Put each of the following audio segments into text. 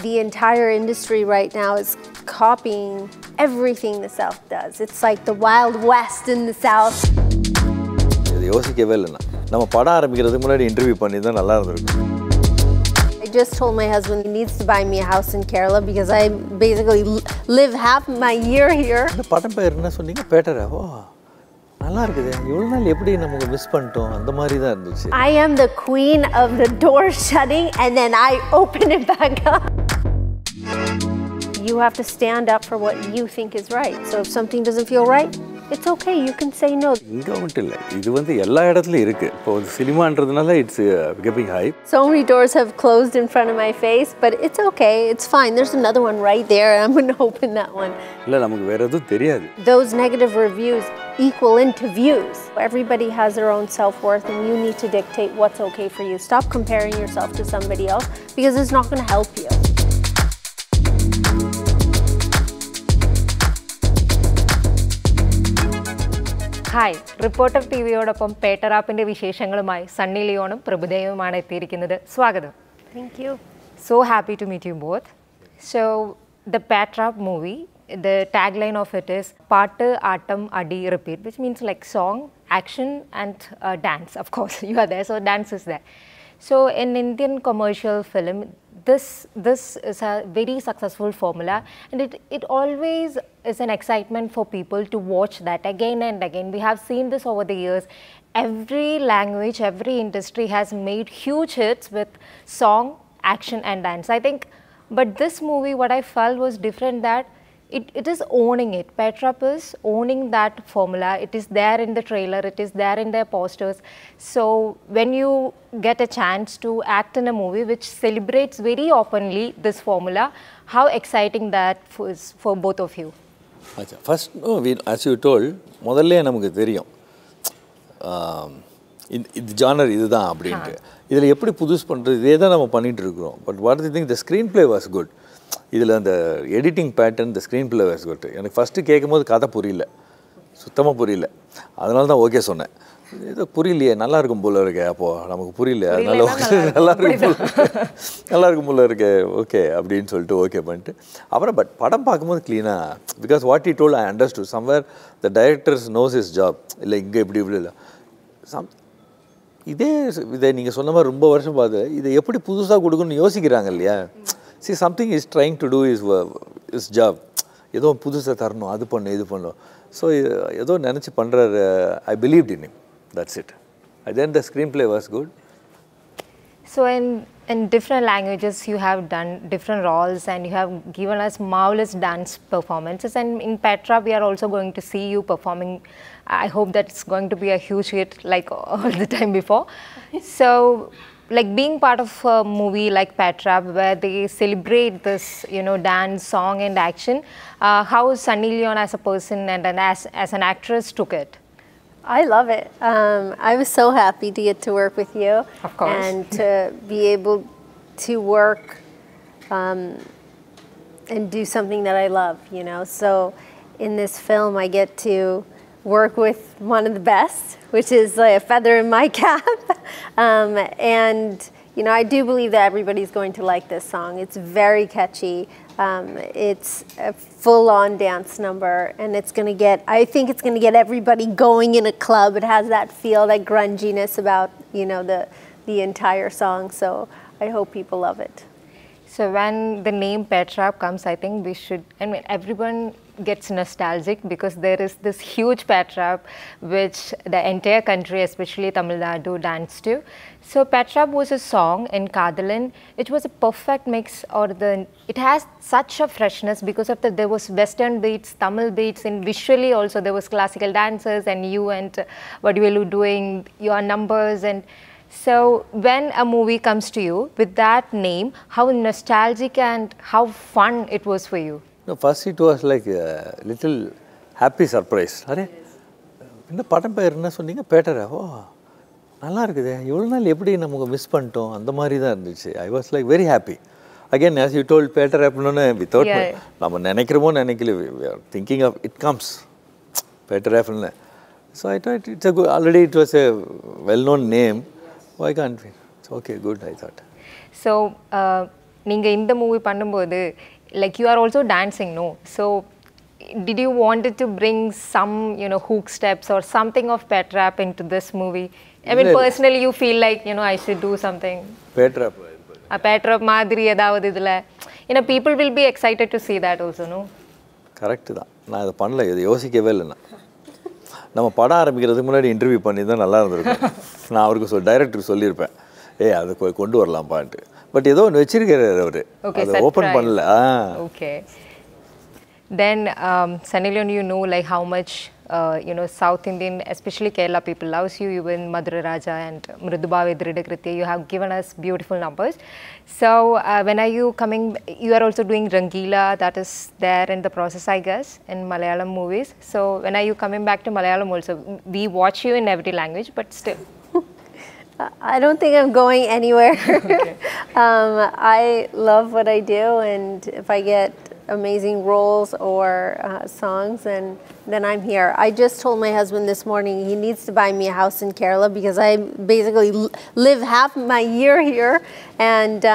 the entire industry right now is copying everything the South does. It's like the Wild West in the South. இது யோசிக்கவே இல்லைண்ணா நம்ம படம் ஆரம்பிக்கிறதுக்கு முன்னாடி இன்டர்வியூ பண்ணி தான் நல்லா இருந்திருக்கும். I just told my husband he needs to buy me a house in Kerala because I basically live half my year here. இந்த படம் பேர் என்ன சொன்னீங்க? பேட்டரா? ஓ நல்லா இருக்குது. இவ்வளோ நாள் எப்படி நமக்கு மிஸ் பண்ணிட்டோம் அந்த மாதிரி தான் இருந்துச்சு. I am the queen of the door shutting and then I open it back up. You have to stand up for what you think is right. So if something doesn't feel right, it's okay. You can say no. இங்கே மட்டும் இல்லை, இது வந்து எல்லா இடத்துலையும் இருக்குது. இப்போ சினிமான்றதுனால it's getting hype. So many doors have closed in front of my face, but it's okay. It's fine. There's another one right there. I'm going to open that one. இல்லை நமக்கு வேறு எதுவும் தெரியாது. Those negative reviews equal into views. Everybody has their own self-worth and you need to dictate what's okay for you. Stop comparing yourself to somebody else because it's not going to help you. Hi, Reporter ടി വിയോടൊപ്പം പേട്ടറാപ്പിൻ്റെ വിശേഷങ്ങളുമായി സണ്ണി ലിയോണും പ്രഭുദേവുമാണ് എത്തിയിരിക്കുന്നത്. സ്വാഗതം. Thank you. So happy to meet you both. So the Pattrap movie, the tagline of it is Paattu, Aatam, Adi, Repeat, which means like song, action and dance. Of course, you are there, so dance is there. So in Indian commercial film, this is a very successful formula, and it always is an excitement for people to watch that again and again. We have seen this over the years. Every language, every industry has made huge hits with song, action and dance. I think, but this movie, what I felt was different, that it is owning it. Pattrap is owning that formula. It is there in the trailer, it is there in their posters. So when you get a chance to act in a movie which celebrates very openly this formula, how exciting that is for both of you? First, no, as you told, முதல்ல நமக்கு தெரியும் இது genre இதுதான் அப்படின்ட்டு. இதில் எப்படி புதுசு பண்ணுறது, இதே தான் நம்ம பண்ணிகிட்டு இருக்கிறோம். But what the think, the screen play was good. இதில் அந்த editing pattern, the screen play was good. எனக்கு ஃபஸ்ட்டு கேட்கும்போது கதை புரியல, சுத்தமாக புரியல. அதனால தான் ஓகே சொன்னேன். ஏதோ புரியலையே, நல்லா இருக்கும் போல இருக்கே, அப்போது நமக்கு புரியல, அதனால நல்லா இருக்கும் போல இருக்கே, ஓகே அப்படின்னு சொல்லிட்டு ஓகே பண்ணிட்டு அப்புறம் பட் படம் பார்க்கும்போது க்ளீனாக, because what he told I understood somewhere the directors knows his job. இல்லை இங்கே இப்படி இல்லை இதை நீங்கள் சொன்ன மாதிரி ரொம்ப வருஷம் பார்த்து இதை எப்படி புதுசாக கொடுக்கணும்னு யோசிக்கிறாங்க இல்லையா. See, something is trying to do is job. ஏதோ புதுசாக தரணும், அது பண்ணணும், இது பண்ணணும். ஸோ ஏதோ நினச்சி பண்ணுறாரு. I believed in him. That's it. And then the screenplay was good. So in different languages you have done different roles and you have given us marvelous dance performances, and in Pattrap we are also going to see you performing. I hope that's going to be a huge hit like all the time before. So like being part of a movie like Pattrap where they celebrate this, dance, song and action, how Sunny Leone as a person and as an actress took it? I love it. I was so happy to get to work with you. Of course. And to be able to work and do something that I love, So in this film I get to work with one of the best, which is like a feather in my cap. And I do believe that everybody's going to like this song. It's very catchy. It's a full-on dance number, and I think it's going to get everybody going in a club. It has that feel, that grunginess about, the entire song. So I hope people love it. So when the name Pattrap comes, I think everyone gets nostalgic because there is this huge Pattrap which the entire country, especially Tamil Nadu, danced to. So Pattrap was a song in Kadalan. It was a perfect mix, it has such a freshness because of there was western beats, Tamil beats, and visually also there was classical dancers and you and Vadivelu doing your numbers. And so when a movie comes to you with that name, how nostalgic and how fun it was for you? No, first it was like a little happy surprise. Array இந்த படம் பேர் என்ன சொன்னீங்க? பேட்டரா? ஓ நல்லா இருக்குது. இவ்வளோ நாள் எப்படி நமக்கு மிஸ் பண்ணிட்டோம் அந்த மாதிரி தான் இருந்துச்சு. I was like very happy. Again as you told better ஆப்னு வித்தவுட் நம்ம நினைக்கிறோமோ நினைக்கல, thinking of it comes better ஆப்னு. So I thought it's a good, already it was a well known name. Why can't we? It's okay, good, I thought. So நீங்க இந்த movie பண்ணும்போது like you are also dancing, no? So did you wanted to bring some, you know, hook steps or something of pet rap into this movie? I mean, personally, you feel like, you know, I should do something. Pet rap. A pet rap மாதிரி ஏதாவது இதுல, you know, people will be excited to see that also, no? Correct தான். நான் இதை பண்ணல, இதை யோசிக்கவே இல்லை. நம்ம படம் ஆரம்பிக்கிறதுக்கு முன்னாடி இன்டர்வியூ பண்ணி தான் நல்லா இருந்திருக்கும். நான் அவருக்கு டைரக்டருக்கு சொல்லியிருப்பேன், அதை கொண்டு வரலாம்ப்பான்ட்டு. பட் ஏதோ ஒன்று வச்சிருக்காரு அவர், அதை ஓப்பன் பண்ணல. Okay. Then Sunny Leone, you know like how much you know South Indian, especially Kerala people loves you. Even Madhura Raja and Mridubhave Dridakritya, you have given us beautiful numbers. So when are you coming? You are also doing Rangila, that is there in the process, I guess, in Malayalam movies. So when are you coming back to Malayalam also? We watch you in every language, but still. I don't think I'm going anywhere. Okay. I love what I do, and if I get amazing roles or songs, and then I'm here. I just told my husband this morning he needs to buy me a house in Kerala because I basically live half my year here, and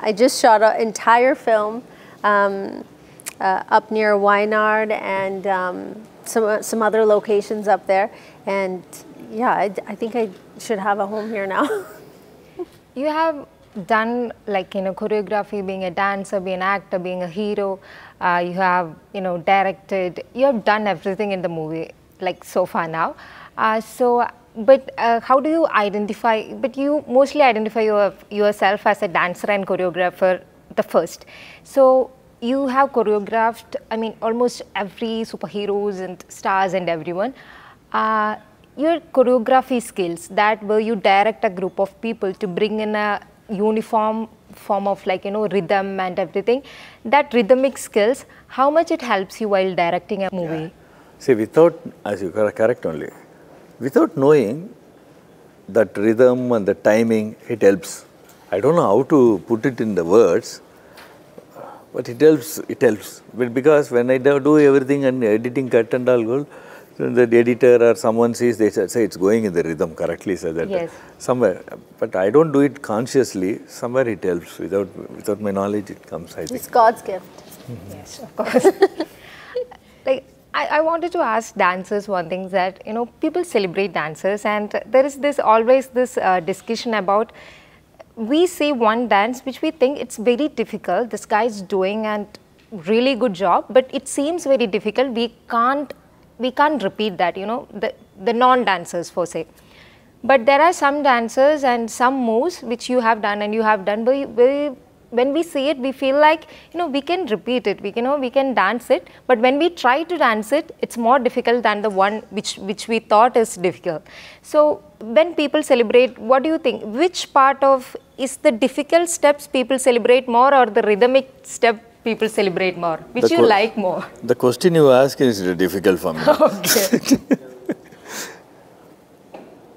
I just shot an entire film up near Wayanad and some other locations up there, and yeah, I think I should have a home here now. You have done like, you know, choreography, being a dancer, being an actor, being a hero. You have, you know, directed. You have done everything in the movie, like so far now. But how do you identify? But you mostly identify yourself as a dancer and choreographer the first. So you have choreographed, I mean, almost every superheroes and stars and everyone. Your choreography skills, that where you direct a group of people to bring in a uniform form of, like, you know, rhythm and everything, that rhythmic skills, how much it helps you while directing a movie? Yeah. See, without, as you correct only, without knowing that rhythm and the timing, it helps. I don't know how to put it in the words, but it helps. But because when I do everything and editing cut and all good, the editor or someone sees, they say it's going in the rhythm correctly, so that yes. Somewhere, but I don't do it consciously. Somewhere it helps. Without my knowledge, it comes, I think. It's God's gift. Yes, of course. Like, I wanted to ask dancers one thing, that, you know, people celebrate dancers, and there is always this discussion about, we see one dance which we think it's very difficult, this guy is doing and really good job, but it seems very difficult, we can't repeat that, you know, the non-dancers for say. But there are some dancers and some moves which you have done and you have done, but when we see it, we feel like, you know, we can repeat it, we can dance it, but when we try to dance it, it's more difficult than the one which we thought is difficult. So when people celebrate, what do you think? Which part of is the difficult steps people celebrate more, or the rhythmic step people celebrate more? Which you like more? The question you ask is difficult for me. Okay.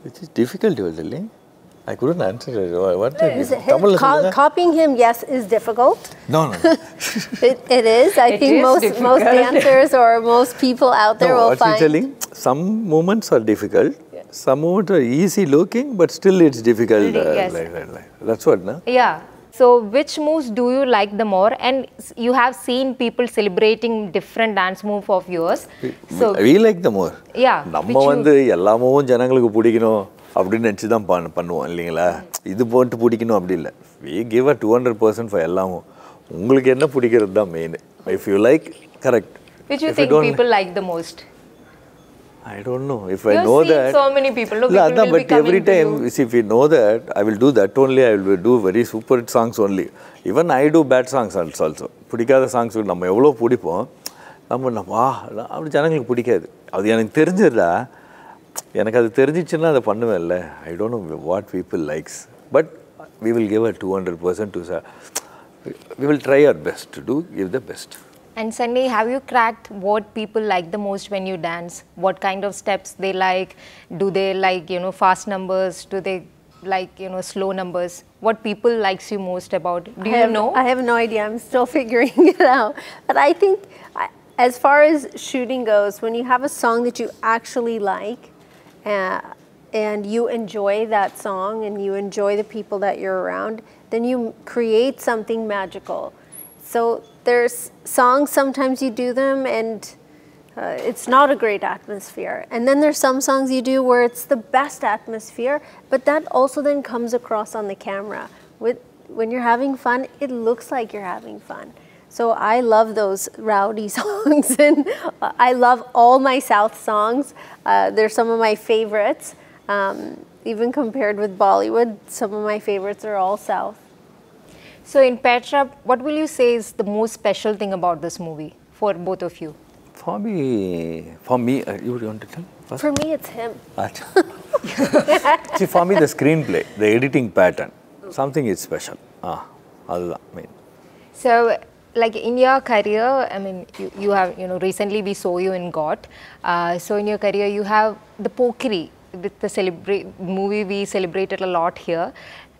Which is difficult, you are telling? I couldn't answer it. What? Copying him, yes, is difficult. No. It is. I think most dancers or most people out there will find. What you're telling? Some moments are difficult. Yeah. Some moments are easy looking, but still it's difficult. Yes. That's what, no? Yeah. So which moves do you like the more? And you have seen people celebrating different dance move of yours. So we like the more. Yeah. நம்ம வந்து எல்லாமே ஜனங்களுக்கு பிடிக்கணும் அப்படின்னு நினச்சி தான் பண்ணுவோம் இல்லைங்களா? இது போட்டு பிடிக்கணும் அப்படி இல்லை. We give a 200% for எல்லாமும். உங்களுக்கு என்ன பிடிக்கிறது தான் main. If you like, correct. Which you think people like the most? I don't know. If I know that, so many people. No, people will but be coming every time, to if we know that, I will do that only. I will do very super songs only. Even I do bad songs also. பிடிக்காத songs நம்ம எவ்வளோ பிடிப்போம், அப்படி ஜனங்களுக்கு பிடிக்காது. அது எனக்கு தெரிஞ்சிருந்தா, எனக்கு அது தெரிஞ்சிச்சுன்னா அதை பண்ணுவேன்ல. I don't know what people likes, but we will give a 200% to. We will try our best to give the best. And Sunny, have you cracked what people like the most when you dance? What kind of steps they like? Do they like, you know, fast numbers? Do they like, you know, slow numbers? What people likes you most about? Do you know? I have no idea. I'm still figuring it out. But I think as far as shooting goes, when you have a song that you actually like, and you enjoy that song and you enjoy the people that you're around, then you create something magical. So there's songs, sometimes you do them and it's not a great atmosphere. And then there's some songs you do where it's the best atmosphere, but that also then comes across on the camera. When you're having fun, it looks like you're having fun. So I love those rowdy songs, and I love all my South songs. They're some of my favorites. Even compared with Bollywood, some of my favorites are all South. So in Petta, what will you say is the most special thing about this movie for both of you? For me, you want to tell first? For me, it's him. See, for me, the screenplay, the editing pattern, something is special. That's main. So, like in your career, I mean, you have, recently we saw you in God. So in your career, you have the Pokeri, with the movie we celebrated a lot here,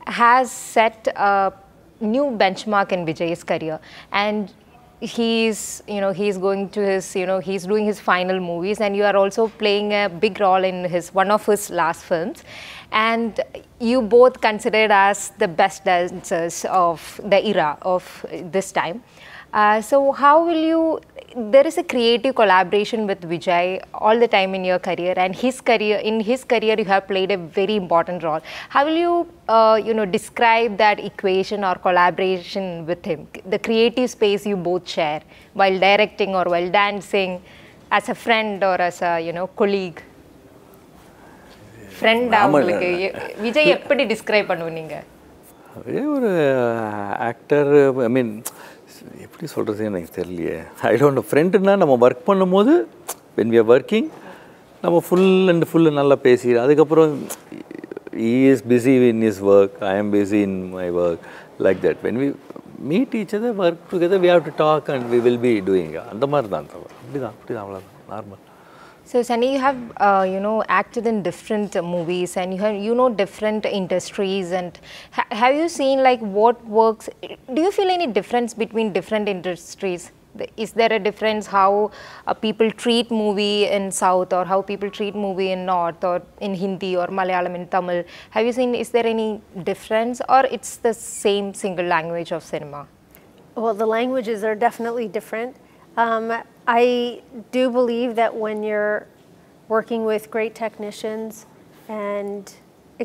has set a new benchmark in Vijay's career. And he's going to his, he's doing his final movies, and you are also playing a big role in one of his last films. And you both considered as the best dancers of the era of this time. So how will you, there is a creative collaboration with Vijay all the time in your career, and in his career you have played a very important role. How will you, describe that equation or collaboration with him, the creative space you both share while directing or while dancing, as a friend or as a, colleague? Friend, Vijay eppadi describe பண்ணுவீங்க? ஒரு actor, I mean, எப்படி சொல்கிறது எனக்கு தெரியலையே. I don't know, ஃப்ரெண்டுன்னா நம்ம work பண்ணும்போது when we are working நம்ம full நல்லா பேசி, அதுக்கப்புறம் he is busy in his work, I am busy in my work, like that. When we meet each other, work together, we have to talk and we will be doing. அந்த மாதிரி தான், அப்படிதான் அவ்வளோதான், normal. So Sunny, you have acted in different movies, and you know different industries, and have you seen like what works? Do you feel any difference between different industries? Is there a difference how people treat movie in South, or how people treat movie in North, or in Hindi or Malayalam, in Tamil? Have you seen, is there any difference, or it's the same single language of cinema? Well, the languages are definitely different. I do believe that when you're working with great technicians and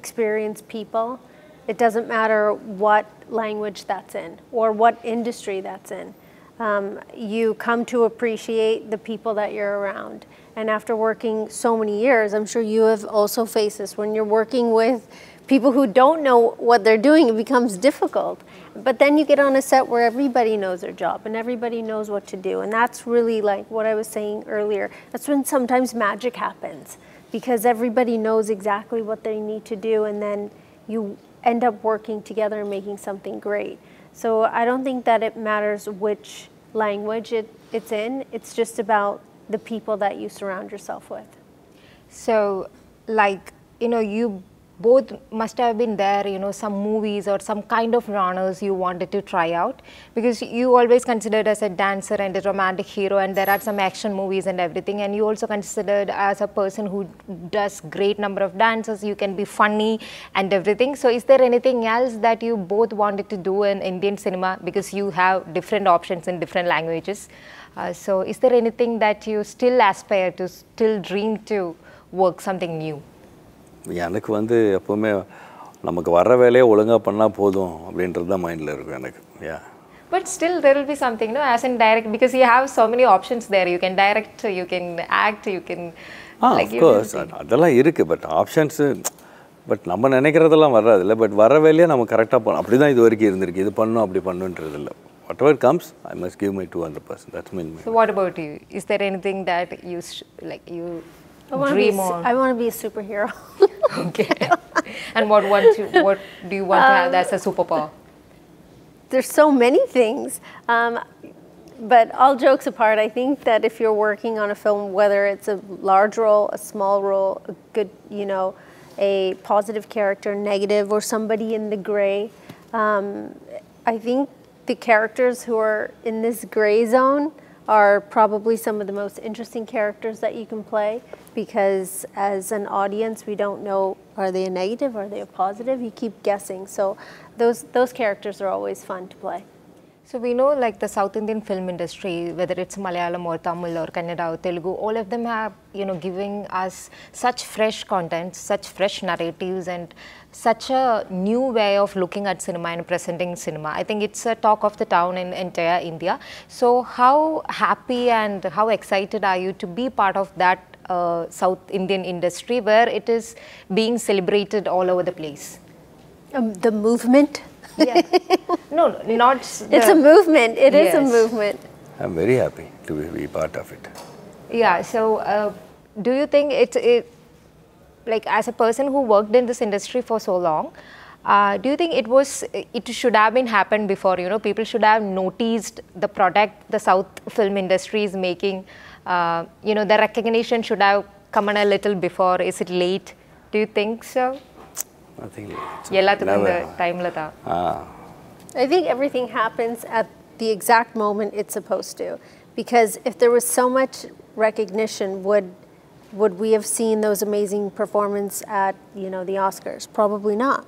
experienced people, it doesn't matter what language that's in or what industry that's in. You come to appreciate the people that you're around. And after working so many years, I'm sure you have also faced this. When you're working with people who don't know what they're doing, it becomes difficult. But then you get on a set where everybody knows their job and everybody knows what to do. And that's really like what I was saying earlier. That's when sometimes magic happens, because everybody knows exactly what they need to do, and then you end up working together and making something great. So I don't think that it matters which language it's in. It's just about the people that you surround yourself with. So, like, you both must have been there, some movies or some kind of genres you wanted to try out, because you always considered as a dancer and a romantic hero, and there are some action movies and everything, and you also considered as a person who does great number of dances, you can be funny and everything. So is there anything else that you both wanted to do in Indian cinema, because you have different options in different languages? So is there anything that you still aspire to, still dream to work something new? எனக்கு எப்பவுமே நமக்கு வர வேலையை ஒழுங்கா பண்ணா போதும் அப்படின்றது தான் மைண்ட்ல இருக்கு எனக்கு. But still there will be something, no, as in direct, because you have so many options there. You can direct, you can act, you can of course அதெல்லாம் இருக்கு, பட் ஆப்ஷன்ஸ் பட் நம்ம நினைக்கிறதெல்லாம் வராது இல்ல, பட் வர வேலையை நம்ம கரெக்டா பண்ணணும். அப்படிதான் இது வரைக்கும் இருந்திருக்கு. இது பண்ணனும் அப்படி பண்ணனும்ன்றது இல்ல. Whatever comes, I must give my 200%. That's my. So what about you? Is there anything that you dream on? I want to be a superhero. Okay. And what do you want to have as a superpower? There's so many things. But all jokes apart, I think that if you're working on a film, whether it's a large role, a small role, a good, a positive character, negative, or somebody in the gray, I think the characters who are in this gray zone are probably some of the most interesting characters that you can play, because as an audience, we don't know, are they a negative, are they a positive? You keep guessing. So those characters are always fun to play. So we know like the South Indian film industry, whether it's Malayalam or Tamil or Kannada or Telugu, all of them have, giving us such fresh content, such fresh narratives, and such a new way of looking at cinema and presenting cinema. I think it's a talk of the town in entire India. So how happy and how excited are you to be part of that South Indian industry where it is being celebrated all over the place? The movement? Yeah. No, not it's a movement. It is a movement. I'm very happy to be part of it. Yeah. So, do you think like as a person who worked in this industry for so long, do you think it should have been happened before? People should have noticed the product the South film industry is making. The recognition should have come on a little before. Is it late? Do you think so? I think I think everything happens at the exact moment it's supposed to, because if there was so much recognition, would we have seen those amazing performances at the Oscars? Probably not,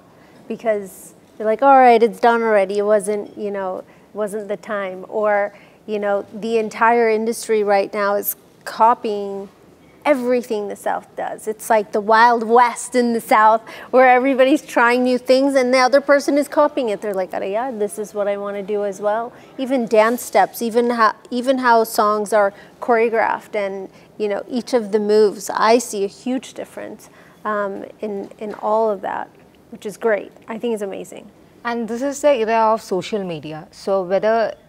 because they're like, all right, it's done already. It wasn't wasn't the time, or the entire industry right now is copying everything the South does. It's like the Wild West in the South, where everybody's trying new things and the other person is copying it. They're like, oh yeah, this is what I want to do as well. Even dance steps, even how songs are choreographed, and each of the moves, I see a huge difference in all of that, which is great. I think it's amazing. And this is the era of social media. So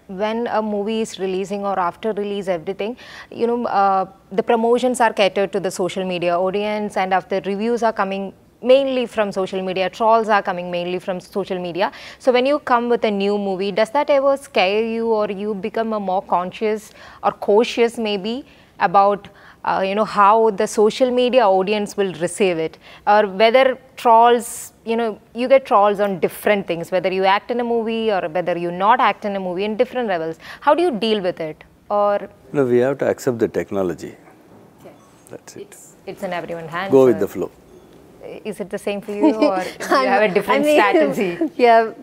when a movie is releasing or after release, everything, the promotions are catered to the social media audience, and after reviews are coming mainly from social media, trolls are coming mainly from social media. So when you come with a new movie, does that ever scare you, or you become a more conscious or cautious maybe about how the social media audience will receive it, or whether trolls, you get trolls on different things, whether you act in a movie or whether you not act in a movie, in different levels. How do you deal with it? Or no, we have to accept the technology. yes, that's it. It's in everyone's hands. Go with the flow. Is it the same for you, or do you have a different strategy? Yeah,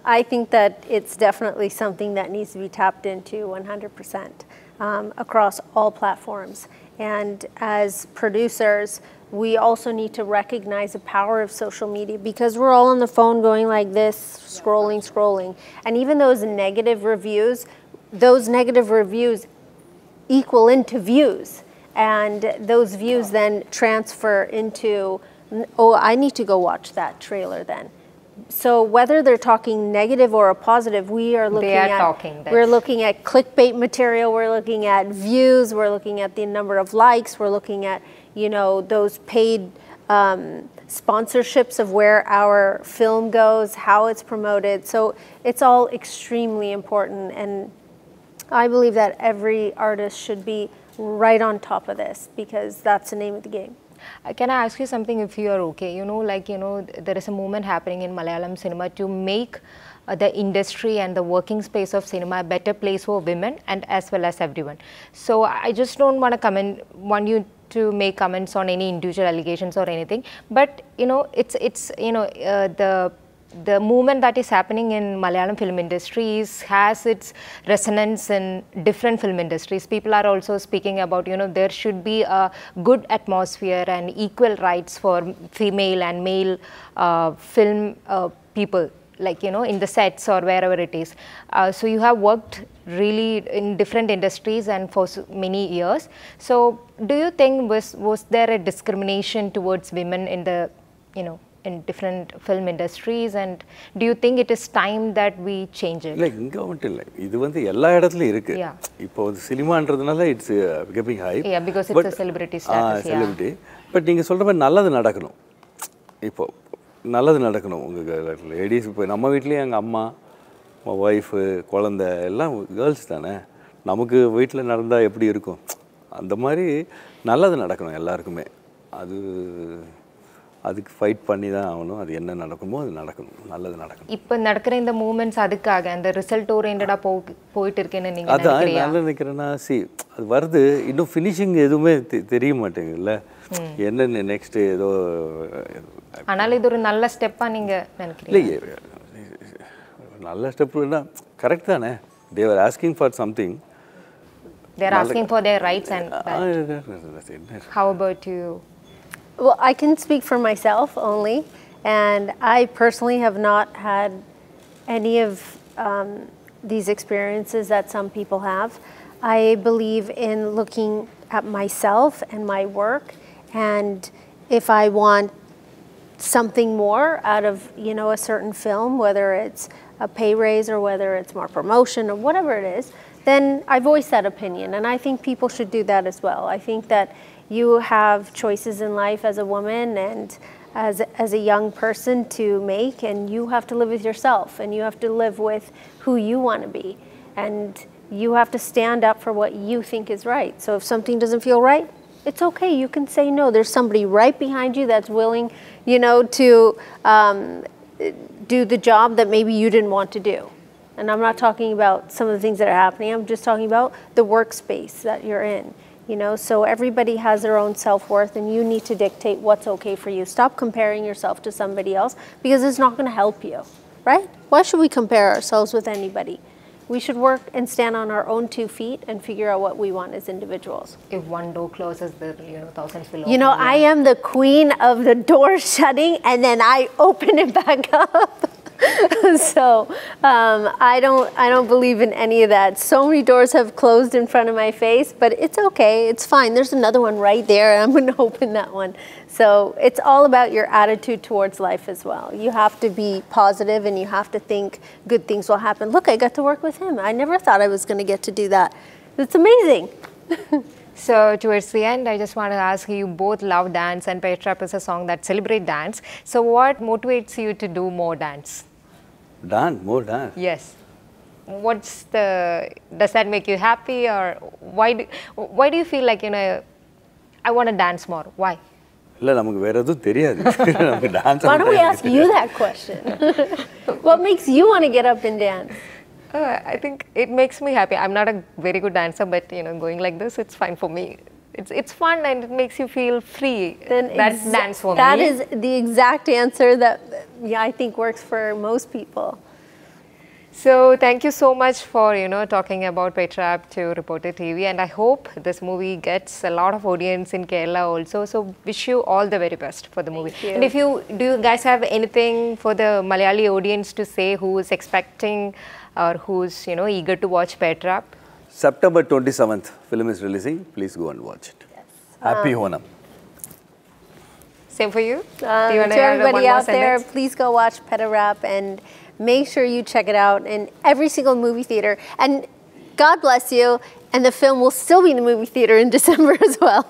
I think that it's definitely something that needs to be tapped into 100%. Across all platforms. And as producers, we also need to recognize the power of social media, because we're all on the phone going like this, scrolling. And even those negative reviews equal into views. And those views then transfer into, oh, I need to go watch that trailer then. So whether they're talking negative or a positive, we're looking at clickbait material, we're looking at views, we're looking at the number of likes, we're looking at those paid sponsorships of where our film goes, how it's promoted. So it's all extremely important, and I believe that every artist should be right on top of this, because that's the name of the game. Can I ask you something, if you are okay? There is a movement happening in Malayalam cinema to make the industry and the working space of cinema a better place for women and as well as everyone. So I just don't want you to make comments on any individual allegations or anything, but the movement that is happening in Malayalam film industry has its resonance in different film industries. People are also speaking about, there should be a good atmosphere and equal rights for female and male film people, like, in the sets or wherever it is. So you have worked really in different industries and for many years. So do you think was there a discrimination towards women in the, in different film industries, and do you think it is time that we change it? Like, cinema it's becoming hype. Yeah, because it's a celebrity status. Celebrity. But you சொல்ற மாதிரி நல்லது நடக்கணும். இப்போ நல்லது நடக்கணும். உங்க ladies இப்போ நம்ம வீட்லயே எங்க அம்மா, வைஃப், குழந்தை எல்லாம் கேர்ள்ஸ் தானே. நமக்கு வீட்ல நடந்தா எப்படி இருக்கும்? அந்த மாதிரி நல்லது நடக்கணும் எல்லாருக்குமே. அது அதுக்கு ஃபைட் பண்ணி தான் ஆகணும். அது என்ன நடக்குமோ அது நடக்கணும், நல்லது நடக்கணும். இப்போ நடக்கிற இந்த மூமெண்ட்ஸ் அதுக்காக அந்த ரிசல்ட் ஓரியன்டா போயிட்டு இருக்கேன்னு நீங்கள் அதான் நான் நினைக்கிறேன்னா அது வருது, இன்னும் ஃபினிஷிங் எதுவுமே தெரிய மாட்டேங்குதுல்ல, என்னென்ன நெக்ஸ்ட் ஏதோ. ஆனால் இது ஒரு நல்ல ஸ்டெப்பாக நீங்கள் நினைக்கிறீங்க? இல்லை, நல்ல ஸ்டெப்னா கரெக்ட் தானே. they were asking for something. They are asking for their rights and that. How about you? Well, I can speak for myself only, and I personally have not had any of these experiences that some people have. I believe in looking at myself and my work, and if I want something more out of, you know, a certain film, whether it's a pay raise or whether it's more promotion or whatever it is, then I voice that opinion, and I think people should do that as well. I think that you have choices in life as a woman and as a young person to make, and you have to live with yourself, and you have to live with who you want to be, and you have to stand up for what you think is right. So if something doesn't feel right, it's okay. You can say no. There's somebody right behind you that's willing, you know, to do the job that maybe you didn't want to do. And I'm not talking about some of the things that are happening. I'm just talking about the workspace that you're in. You know, so everybody has their own self-worth, and you need to dictate what's okay for you. Stop comparing yourself to somebody else, because it's not going to help you, right? Why should we compare ourselves with anybody? We should work and stand on our own 2 feet and figure out what we want as individuals. If one door closes, thousands will open. You know, I am the queen of the door shutting, and then I open it back up. So I don't believe in any of that. So many doors have closed in front of my face, but it's okay. It's fine. There's another one right there, and I'm going to open that one. So it's all about your attitude towards life as well. You have to be positive, and you have to think good things will happen. Look, I got to work with him. I never thought I was going to get to do that. It's amazing. So towards the end, I just want to ask you, both love dance, and Petta is a song that celebrates dance. So what motivates you to do more dance? More dance. Yes. Does that make you happy, or why do you feel like, you know, I want to dance more? Why? இல்லை, நமக்கு வேற எதுவும் தெரியாது. நமக்கு dance. Why don't we ask you that question? What makes you want to get up and dance? I think it makes me happy. I'm not a very good dancer, but you know, going like this, it's fine for me. It's fun, and it makes you feel free. Then that's dance for me. That is the exact answer that I think works for most people. So thank you so much for, you know, talking about Petta to Reporter TV, and I hope this movie gets a lot of audience in Kerala also. So wish you all the very best for the movie. You. And if you guys have anything for the Malayali audience to say, who is expecting or who's, you know, eager to watch Petta? September 27th, film is releasing. Please go and watch it. Yes. Happy Onam. Same for you. To everybody out there, please go watch Petta, and make sure you check it out in every single movie theater. And God bless you. And the film will still be in the movie theater in December as well.